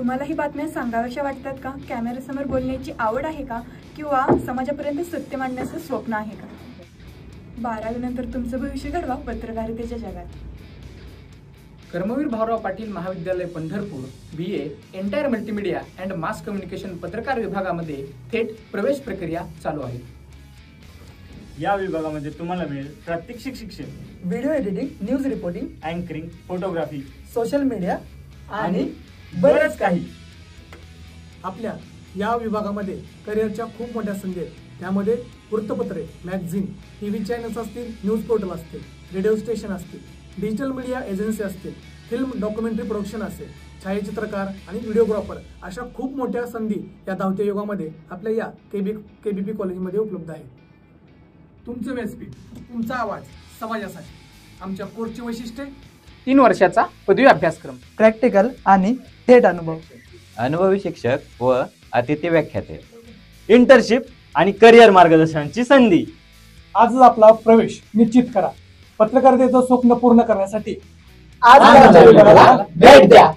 तुम्हाला ही बातम्या सांगाव्याशा वाटतात का? कॅमेऱ्यासमोर बोलण्याची आवड आहे का? किंवा समाजापर्यंत सत्य मांडण्याचं स्वप्न आहे का? 12वी नंतर तुमचं भविष्य घडवा पत्रकारितेच्या जगात. कर्मवीर भाऊराव पाटील महाविद्यालय Pandharpur BA entire multimedia and mass communication पत्रकार विभागामध्ये थेट प्रवेश प्रक्रिया चालू आहे. या विभागामध्ये तुम्हाला मिळेल प्रात्यक्षिक शिक्षण, video editing, news reporting, anchoring, photography, social media आणि बरंच काही. आपल्या या विभागामध्ये करिअरच्या खूप मोठ्या संधी आहेत. त्यामध्ये वृत्तपत्रे, मॅगझिन, TV चॅनल्स असतील, न्यूज पोर्टल असतील, रेडिओ स्टेशन असतील, डिजिटल मीडिया एजन्सी असतील, फिल्म डॉक्युमेंटरी प्रोडक्शन असेल, छायाचित्रकार आणि व्हिडिओग्राफर अशा खूप मोठ्या संधी या धावत्या युगामध्ये आपल्या या KBP कॉलेजमध्ये उपलब्ध आहेत. तुमचं व्यासपीठ, तुमचा आवाज समाजासाठी. आमच्या कोर्सची वैशिष्ट्ये: 3 वर्षाचा पदवी अभ्यासक्रम, प्रॅक्टिकल आणि थेट अनुभव, अनुभवी शिक्षक व अतिथी व्याख्याते, इंटर्नशिप आणि करिअर मार्गदर्शनाची संधी. आजच आपला प्रवेश निश्चित करा. पत्रकारितेचं स्वप्न पूर्ण करण्यासाठी आज भेट द्या.